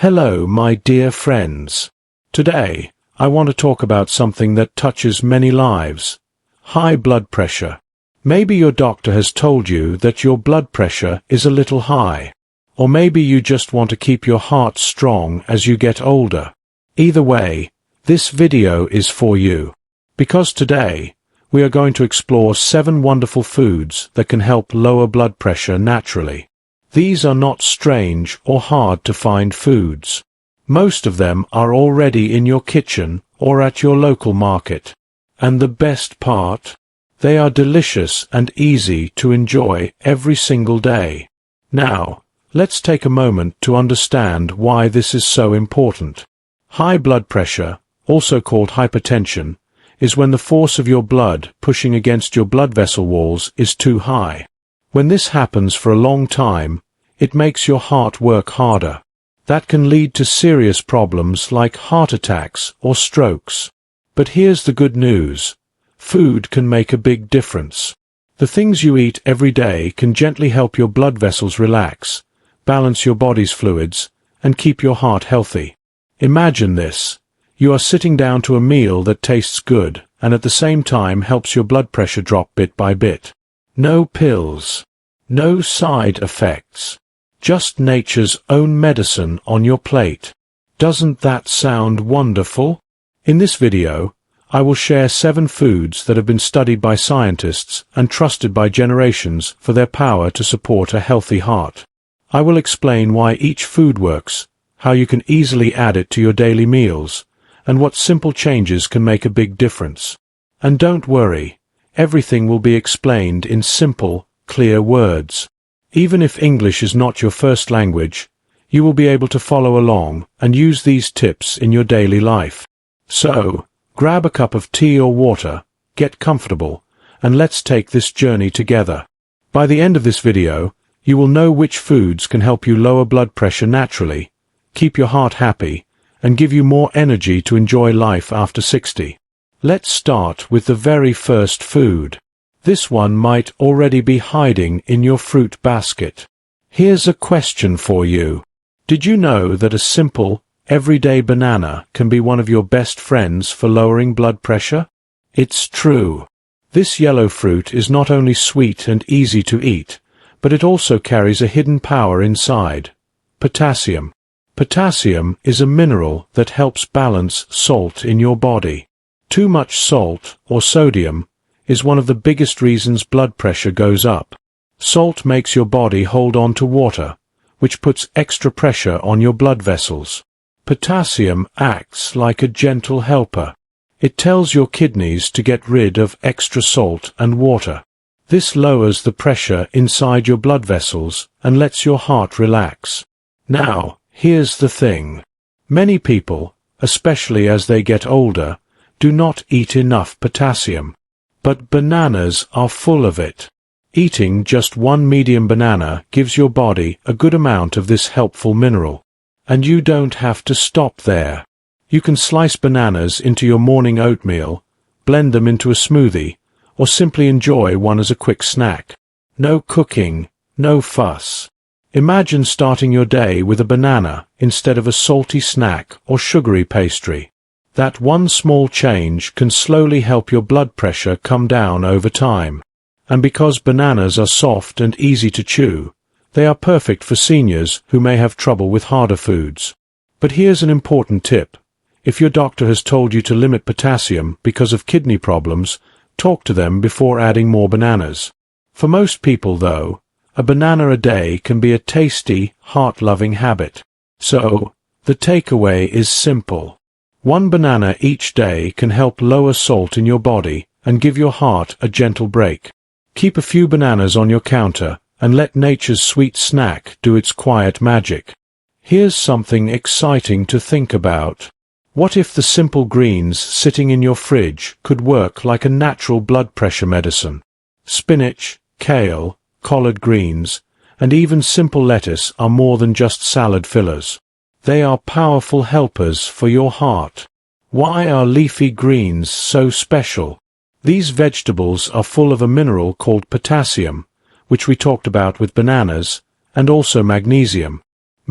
Hello, my dear friends. Today, I want to talk about something that touches many lives. High blood pressure. Maybe your doctor has told you that your blood pressure is a little high. Or maybe you just want to keep your heart strong as you get older. Either way, this video is for you. Because today, we are going to explore 7 wonderful foods that can help lower blood pressure naturally. These are not strange or hard to find foods. Most of them are already in your kitchen or at your local market. And the best part? They are delicious and easy to enjoy every single day. Now, let's take a moment to understand why this is so important. High blood pressure, also called hypertension, is when the force of your blood pushing against your blood vessel walls is too high. When this happens for a long time, it makes your heart work harder. That can lead to serious problems like heart attacks or strokes. But here's the good news. Food can make a big difference. The things you eat every day can gently help your blood vessels relax, balance your body's fluids, and keep your heart healthy. Imagine this. You are sitting down to a meal that tastes good and at the same time helps your blood pressure drop bit by bit. No pills. No side effects. Just nature's own medicine on your plate. Doesn't that sound wonderful? In this video, I will share 7 foods that have been studied by scientists and trusted by generations for their power to support a healthy heart. I will explain why each food works, how you can easily add it to your daily meals, and what simple changes can make a big difference. And don't worry, everything will be explained in simple, clear words. Even if English is not your first language, you will be able to follow along and use these tips in your daily life. So, grab a cup of tea or water, get comfortable, and let's take this journey together. By the end of this video, you will know which foods can help you lower blood pressure naturally, keep your heart happy, and give you more energy to enjoy life after 60. Let's start with the very first food. This one might already be hiding in your fruit basket. Here's a question for you. Did you know that a simple, everyday banana can be one of your best friends for lowering blood pressure? It's true. This yellow fruit is not only sweet and easy to eat, but it also carries a hidden power inside: potassium. Potassium is a mineral that helps balance salt in your body. Too much salt, or sodium, is one of the biggest reasons blood pressure goes up. Salt makes your body hold on to water, which puts extra pressure on your blood vessels. Potassium acts like a gentle helper. It tells your kidneys to get rid of extra salt and water. This lowers the pressure inside your blood vessels and lets your heart relax. Now, here's the thing. Many people, especially as they get older, do not eat enough potassium. But bananas are full of it. Eating just 1 medium banana gives your body a good amount of this helpful mineral. And you don't have to stop there. You can slice bananas into your morning oatmeal, blend them into a smoothie, or simply enjoy one as a quick snack. No cooking, no fuss. Imagine starting your day with a banana instead of a salty snack or sugary pastry. That one small change can slowly help your blood pressure come down over time. And because bananas are soft and easy to chew, they are perfect for seniors who may have trouble with harder foods. But here's an important tip. If your doctor has told you to limit potassium because of kidney problems, talk to them before adding more bananas. For most people, though, a banana a day can be a tasty, heart-loving habit. So, the takeaway is simple. 1 banana each day can help lower salt in your body and give your heart a gentle break. Keep a few bananas on your counter and let nature's sweet snack do its quiet magic. Here's something exciting to think about. What if the simple greens sitting in your fridge could work like a natural blood pressure medicine? Spinach, kale, collard greens, and even simple lettuce are more than just salad fillers. They are powerful helpers for your heart. Why are leafy greens so special? These vegetables are full of a mineral called potassium, which we talked about with bananas, and also magnesium.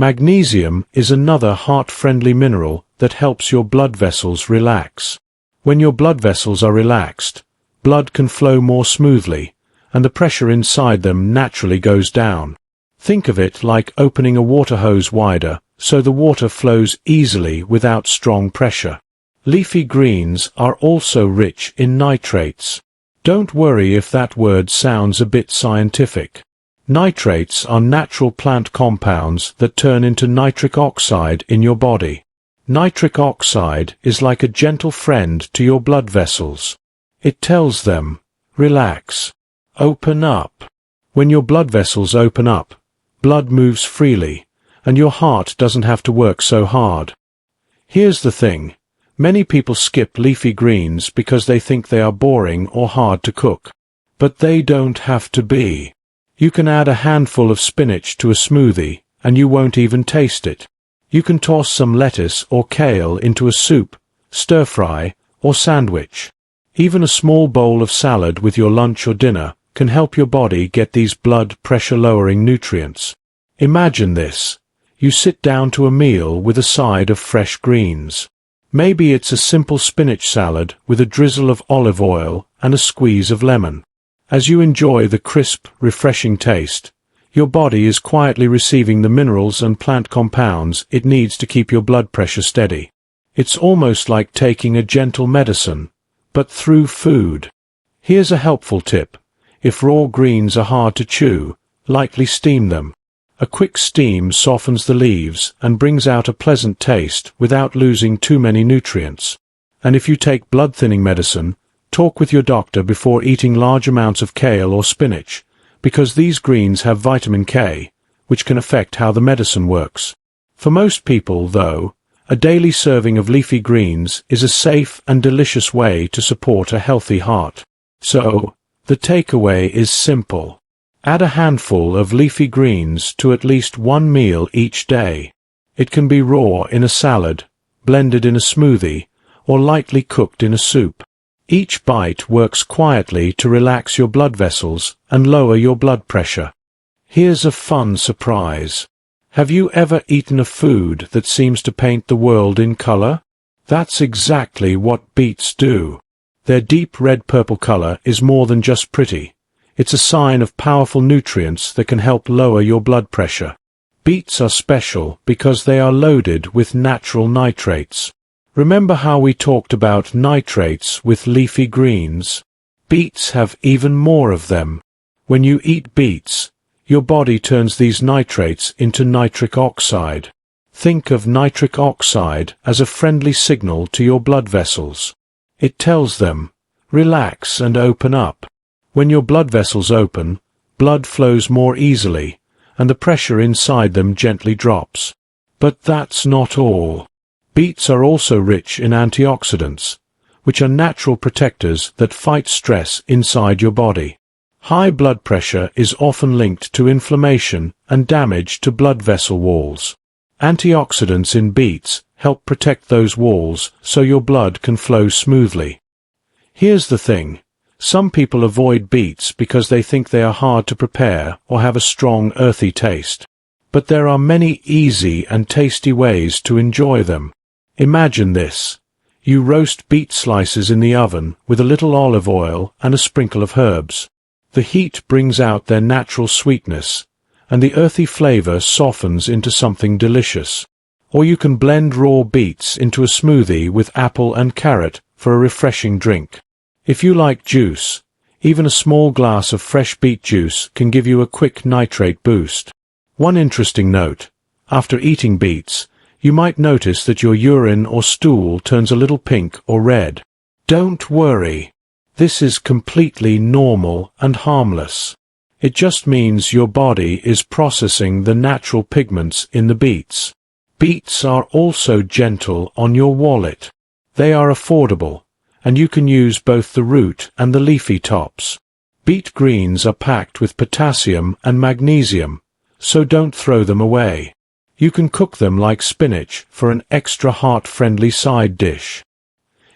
Magnesium is another heart-friendly mineral that helps your blood vessels relax. When your blood vessels are relaxed, blood can flow more smoothly, and the pressure inside them naturally goes down. Think of it like opening a water hose wider, so the water flows easily without strong pressure. Leafy greens are also rich in nitrates. Don't worry if that word sounds a bit scientific. Nitrates are natural plant compounds that turn into nitric oxide in your body. Nitric oxide is like a gentle friend to your blood vessels. It tells them, relax, open up. When your blood vessels open up, blood moves freely, and your heart doesn't have to work so hard. Here's the thing. Many people skip leafy greens because they think they are boring or hard to cook. But they don't have to be. You can add a handful of spinach to a smoothie, and you won't even taste it. You can toss some lettuce or kale into a soup, stir-fry, or sandwich. Even a small bowl of salad with your lunch or dinner can help your body get these blood pressure-lowering nutrients. Imagine this. You sit down to a meal with a side of fresh greens. Maybe it's a simple spinach salad with a drizzle of olive oil and a squeeze of lemon. As you enjoy the crisp, refreshing taste, your body is quietly receiving the minerals and plant compounds it needs to keep your blood pressure steady. It's almost like taking a gentle medicine, but through food. Here's a helpful tip. If raw greens are hard to chew, lightly steam them. A quick steam softens the leaves and brings out a pleasant taste without losing too many nutrients. And if you take blood-thinning medicine, talk with your doctor before eating large amounts of kale or spinach, because these greens have vitamin K, which can affect how the medicine works. For most people, though, a daily serving of leafy greens is a safe and delicious way to support a healthy heart. So, the takeaway is simple. Add a handful of leafy greens to at least one meal each day. It can be raw in a salad, blended in a smoothie, or lightly cooked in a soup. Each bite works quietly to relax your blood vessels and lower your blood pressure. Here's a fun surprise. Have you ever eaten a food that seems to paint the world in color? That's exactly what beets do. Their deep red-purple color is more than just pretty. It's a sign of powerful nutrients that can help lower your blood pressure. Beets are special because they are loaded with natural nitrates. Remember how we talked about nitrates with leafy greens? Beets have even more of them. When you eat beets, your body turns these nitrates into nitric oxide. Think of nitric oxide as a friendly signal to your blood vessels. It tells them, relax and open up. When your blood vessels open, blood flows more easily, and the pressure inside them gently drops. But that's not all. Beets are also rich in antioxidants, which are natural protectors that fight stress inside your body. High blood pressure is often linked to inflammation and damage to blood vessel walls. Antioxidants in beets help protect those walls so your blood can flow smoothly. Here's the thing. Some people avoid beets because they think they are hard to prepare or have a strong earthy taste. But there are many easy and tasty ways to enjoy them. Imagine this. You roast beet slices in the oven with a little olive oil and a sprinkle of herbs. The heat brings out their natural sweetness, and the earthy flavor softens into something delicious. Or you can blend raw beets into a smoothie with apple and carrot for a refreshing drink. If you like juice, even a small glass of fresh beet juice can give you a quick nitrate boost. One interesting note. After eating beets, you might notice that your urine or stool turns a little pink or red. Don't worry. This is completely normal and harmless. It just means your body is processing the natural pigments in the beets. Beets are also gentle on your wallet. They are affordable, and you can use both the root and the leafy tops. Beet greens are packed with potassium and magnesium, so don't throw them away. You can cook them like spinach for an extra heart-friendly side dish.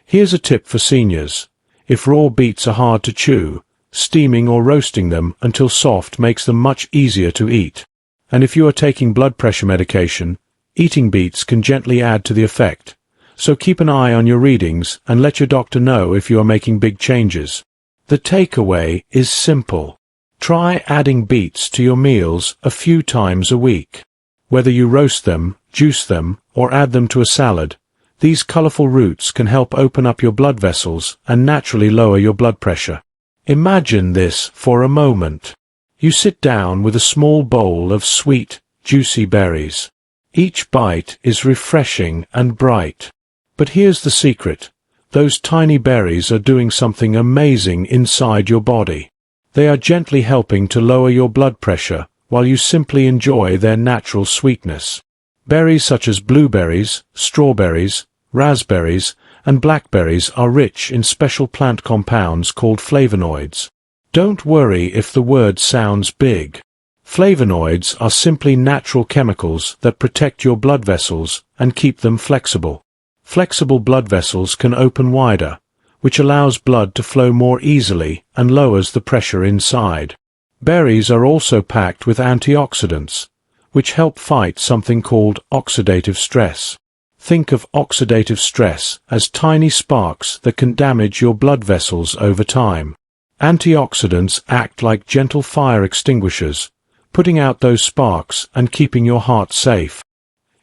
Here's a tip for seniors. If raw beets are hard to chew, steaming or roasting them until soft makes them much easier to eat. And if you are taking blood pressure medication, eating beets can gently add to the effect. So keep an eye on your readings and let your doctor know if you are making big changes. The takeaway is simple. Try adding beets to your meals a few times a week. Whether you roast them, juice them, or add them to a salad, these colorful roots can help open up your blood vessels and naturally lower your blood pressure. Imagine this for a moment. You sit down with a small bowl of sweet, juicy berries. Each bite is refreshing and bright. But here's the secret. Those tiny berries are doing something amazing inside your body. They are gently helping to lower your blood pressure while you simply enjoy their natural sweetness. Berries such as blueberries, strawberries, raspberries, and blackberries are rich in special plant compounds called flavonoids. Don't worry if the word sounds big. Flavonoids are simply natural chemicals that protect your blood vessels and keep them flexible. Flexible blood vessels can open wider, which allows blood to flow more easily and lowers the pressure inside. Berries are also packed with antioxidants, which help fight something called oxidative stress. Think of oxidative stress as tiny sparks that can damage your blood vessels over time. Antioxidants act like gentle fire extinguishers, putting out those sparks and keeping your heart safe.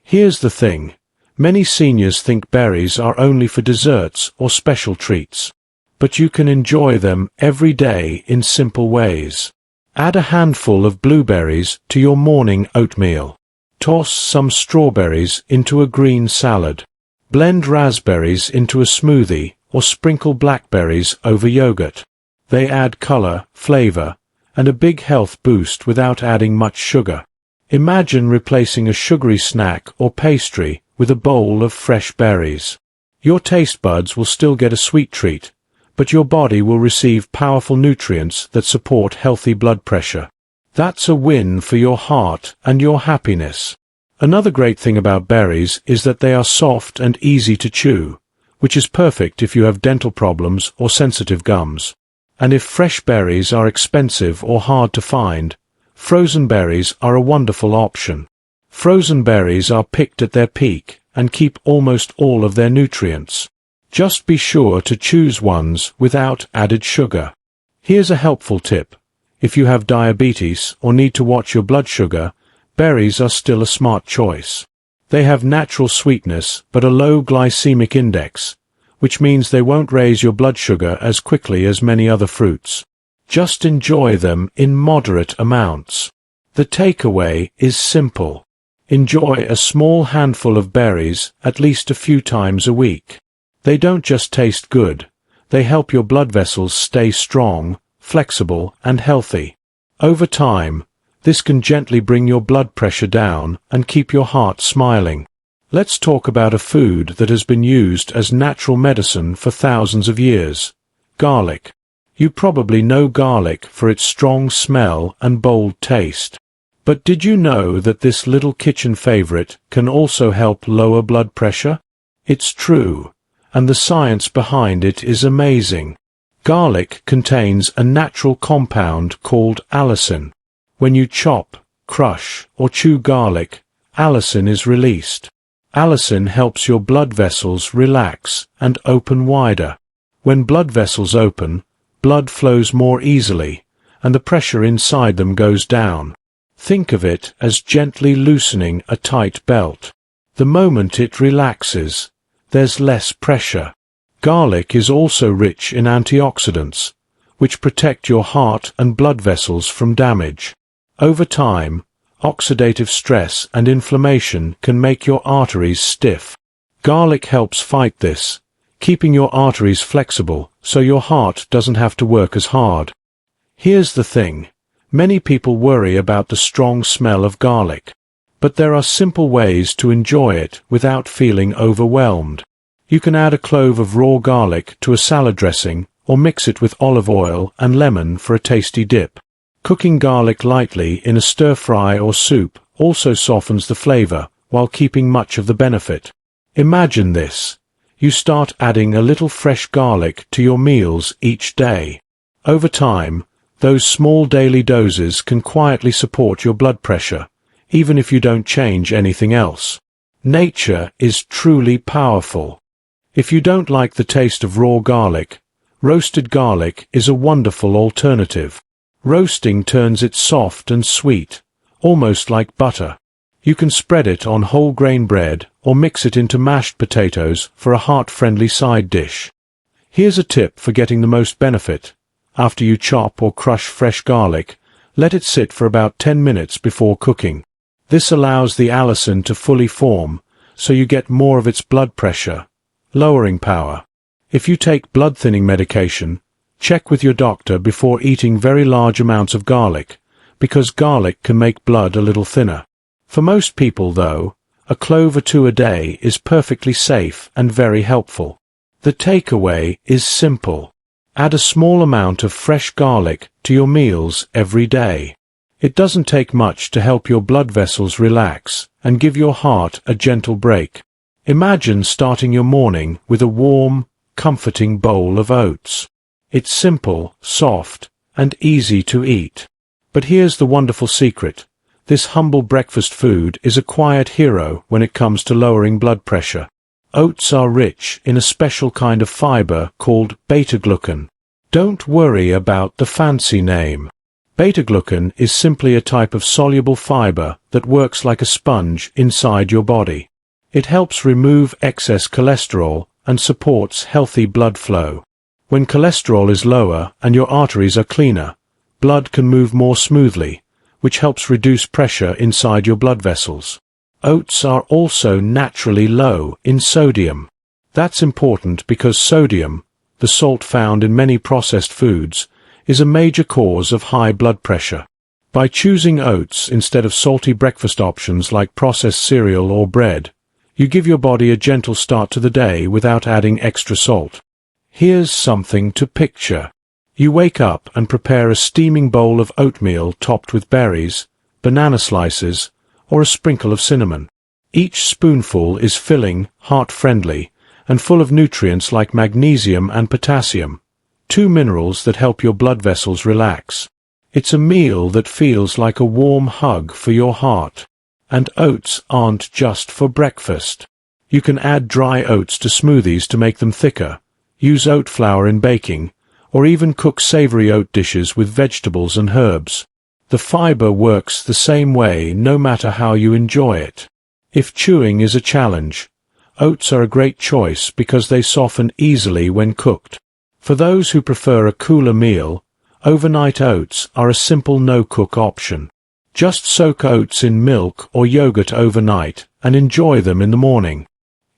Here's the thing. Many seniors think berries are only for desserts or special treats. But you can enjoy them every day in simple ways. Add a handful of blueberries to your morning oatmeal. Toss some strawberries into a green salad. Blend raspberries into a smoothie or sprinkle blackberries over yogurt. They add color, flavor, and a big health boost without adding much sugar. Imagine replacing a sugary snack or pastry with a bowl of fresh berries. Your taste buds will still get a sweet treat, but your body will receive powerful nutrients that support healthy blood pressure. That's a win for your heart and your happiness. Another great thing about berries is that they are soft and easy to chew, which is perfect if you have dental problems or sensitive gums. And if fresh berries are expensive or hard to find, frozen berries are a wonderful option. Frozen berries are picked at their peak and keep almost all of their nutrients. Just be sure to choose ones without added sugar. Here's a helpful tip. If you have diabetes or need to watch your blood sugar, berries are still a smart choice. They have natural sweetness but a low glycemic index, which means they won't raise your blood sugar as quickly as many other fruits. Just enjoy them in moderate amounts. The takeaway is simple. Enjoy a small handful of berries at least a few times a week. They don't just taste good. They help your blood vessels stay strong, flexible, and healthy. Over time, this can gently bring your blood pressure down and keep your heart smiling. Let's talk about a food that has been used as natural medicine for thousands of years. Garlic. You probably know garlic for its strong smell and bold taste. But did you know that this little kitchen favorite can also help lower blood pressure? It's true, and the science behind it is amazing. Garlic contains a natural compound called allicin. When you chop, crush, or chew garlic, allicin is released. Allicin helps your blood vessels relax and open wider. When blood vessels open, blood flows more easily, and the pressure inside them goes down. Think of it as gently loosening a tight belt. The moment it relaxes, there's less pressure. Garlic is also rich in antioxidants, which protect your heart and blood vessels from damage. Over time, oxidative stress and inflammation can make your arteries stiff. Garlic helps fight this, keeping your arteries flexible so your heart doesn't have to work as hard. Here's the thing. Many people worry about the strong smell of garlic. But there are simple ways to enjoy it without feeling overwhelmed. You can add a clove of raw garlic to a salad dressing or mix it with olive oil and lemon for a tasty dip. Cooking garlic lightly in a stir-fry or soup also softens the flavor while keeping much of the benefit. Imagine this. You start adding a little fresh garlic to your meals each day. Over time, those small daily doses can quietly support your blood pressure, even if you don't change anything else. Nature is truly powerful. If you don't like the taste of raw garlic, roasted garlic is a wonderful alternative. Roasting turns it soft and sweet, almost like butter. You can spread it on whole grain bread or mix it into mashed potatoes for a heart-friendly side dish. Here's a tip for getting the most benefit. After you chop or crush fresh garlic, let it sit for about 10 minutes before cooking. This allows the allicin to fully form, so you get more of its blood pressure, lowering power. If you take blood-thinning medication, check with your doctor before eating very large amounts of garlic, because garlic can make blood a little thinner. For most people, though, a clove or two a day is perfectly safe and very helpful. The takeaway is simple. Add a small amount of fresh garlic to your meals every day. It doesn't take much to help your blood vessels relax and give your heart a gentle break. Imagine starting your morning with a warm, comforting bowl of oats. It's simple, soft, and easy to eat. But here's the wonderful secret. This humble breakfast food is a quiet hero when it comes to lowering blood pressure. Oats are rich in a special kind of fiber called beta-glucan. Don't worry about the fancy name. Beta-glucan is simply a type of soluble fiber that works like a sponge inside your body. It helps remove excess cholesterol and supports healthy blood flow. When cholesterol is lower and your arteries are cleaner, blood can move more smoothly, which helps reduce pressure inside your blood vessels. Oats are also naturally low in sodium. That's important because sodium, the salt found in many processed foods, is a major cause of high blood pressure. By choosing oats instead of salty breakfast options like processed cereal or bread, you give your body a gentle start to the day without adding extra salt. Here's something to picture. You wake up and prepare a steaming bowl of oatmeal topped with berries, banana slices, or a sprinkle of cinnamon. Each spoonful is filling, heart-friendly, and full of nutrients like magnesium and potassium, two minerals that help your blood vessels relax. It's a meal that feels like a warm hug for your heart. And oats aren't just for breakfast. You can add dry oats to smoothies to make them thicker, use oat flour in baking, or even cook savory oat dishes with vegetables and herbs. The fiber works the same way no matter how you enjoy it. If chewing is a challenge, oats are a great choice because they soften easily when cooked. For those who prefer a cooler meal, overnight oats are a simple no-cook option. Just soak oats in milk or yogurt overnight and enjoy them in the morning.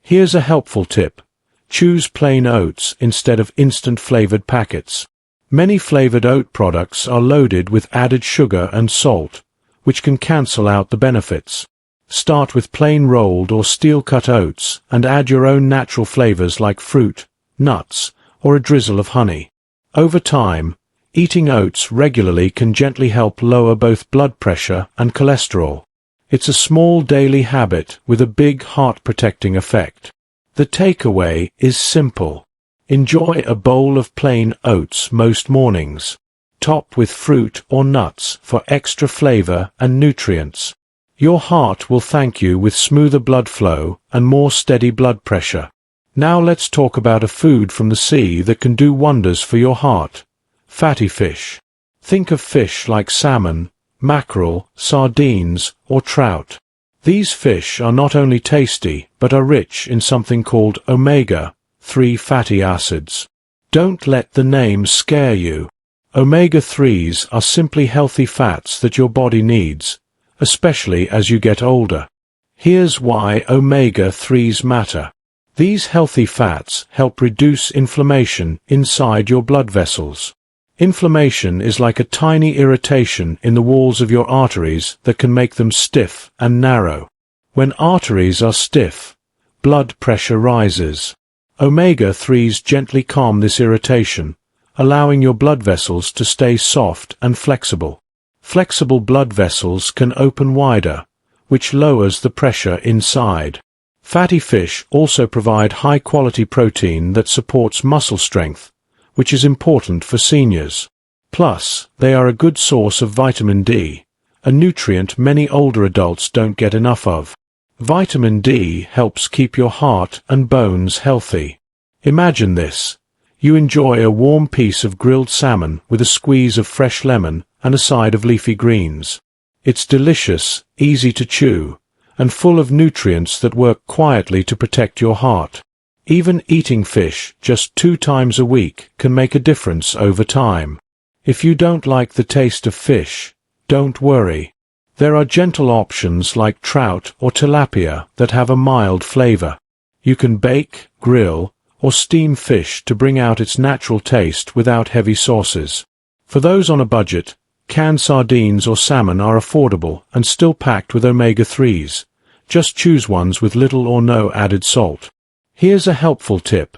Here's a helpful tip. Choose plain oats instead of instant-flavored packets. Many flavored oat products are loaded with added sugar and salt, which can cancel out the benefits. Start with plain rolled or steel-cut oats and add your own natural flavors like fruit, nuts, or a drizzle of honey. Over time, eating oats regularly can gently help lower both blood pressure and cholesterol. It's a small daily habit with a big heart-protecting effect. The takeaway is simple. Enjoy a bowl of plain oats most mornings. Top with fruit or nuts for extra flavor and nutrients. Your heart will thank you with smoother blood flow and more steady blood pressure. Now let's talk about a food from the sea that can do wonders for your heart. Fatty fish. Think of fish like salmon, mackerel, sardines, or trout. These fish are not only tasty, but are rich in something called omega-3 fatty acids. Don't let the name scare you. Omega-3s are simply healthy fats that your body needs, especially as you get older. Here's why omega-3s matter. These healthy fats help reduce inflammation inside your blood vessels. Inflammation is like a tiny irritation in the walls of your arteries that can make them stiff and narrow. When arteries are stiff, blood pressure rises. Omega-3s gently calm this irritation, allowing your blood vessels to stay soft and flexible. Flexible blood vessels can open wider, which lowers the pressure inside. Fatty fish also provide high-quality protein that supports muscle strength, which is important for seniors. Plus, they are a good source of vitamin D, a nutrient many older adults don't get enough of. Vitamin D helps keep your heart and bones healthy. Imagine this. You enjoy a warm piece of grilled salmon with a squeeze of fresh lemon and a side of leafy greens. It's delicious, easy to chew, and full of nutrients that work quietly to protect your heart. Even eating fish just 2 times a week can make a difference over time. If you don't like the taste of fish, don't worry. There are gentle options like trout or tilapia that have a mild flavor. You can bake, grill, or steam fish to bring out its natural taste without heavy sauces. For those on a budget, canned sardines or salmon are affordable and still packed with omega-3s. Just choose ones with little or no added salt. Here's a helpful tip.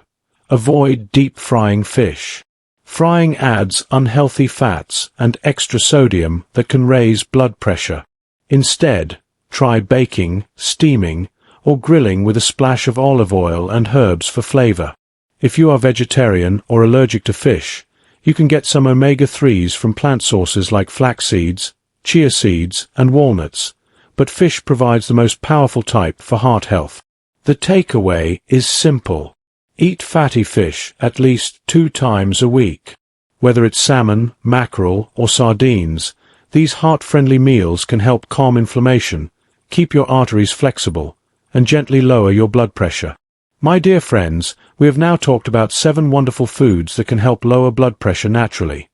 Avoid deep frying fish. Frying adds unhealthy fats and extra sodium that can raise blood pressure. Instead, try baking, steaming, or grilling with a splash of olive oil and herbs for flavor. If you are vegetarian or allergic to fish, you can get some omega-3s from plant sources like flax seeds, chia seeds, and walnuts, but fish provides the most powerful type for heart health. The takeaway is simple. Eat fatty fish at least 2 times a week. Whether it's salmon, mackerel, or sardines, these heart-friendly meals can help calm inflammation, keep your arteries flexible, and gently lower your blood pressure. My dear friends, we have now talked about 7 wonderful foods that can help lower blood pressure naturally.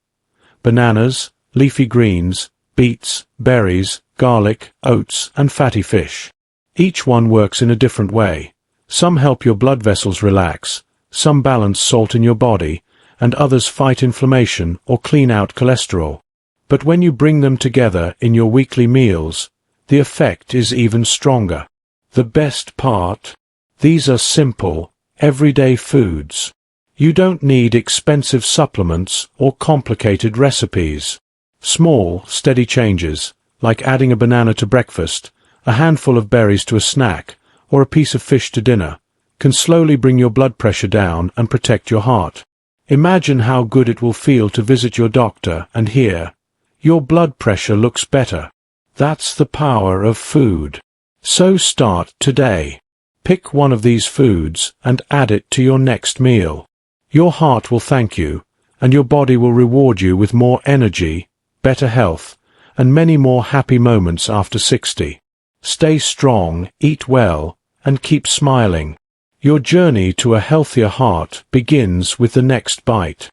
Bananas, leafy greens, beets, berries, garlic, oats, and fatty fish. Each one works in a different way. Some help your blood vessels relax, some balance salt in your body, and others fight inflammation or clean out cholesterol. But when you bring them together in your weekly meals, the effect is even stronger. The best part? These are simple, everyday foods. You don't need expensive supplements or complicated recipes. Small, steady changes, like adding a banana to breakfast, a handful of berries to a snack, or a piece of fish to dinner, can slowly bring your blood pressure down and protect your heart. Imagine how good it will feel to visit your doctor and hear, "Your blood pressure looks better." That's the power of food. So start today. Pick one of these foods and add it to your next meal. Your heart will thank you, and your body will reward you with more energy, better health, and many more happy moments after 60. Stay strong, eat well, and keep smiling. Your journey to a healthier heart begins with the next bite.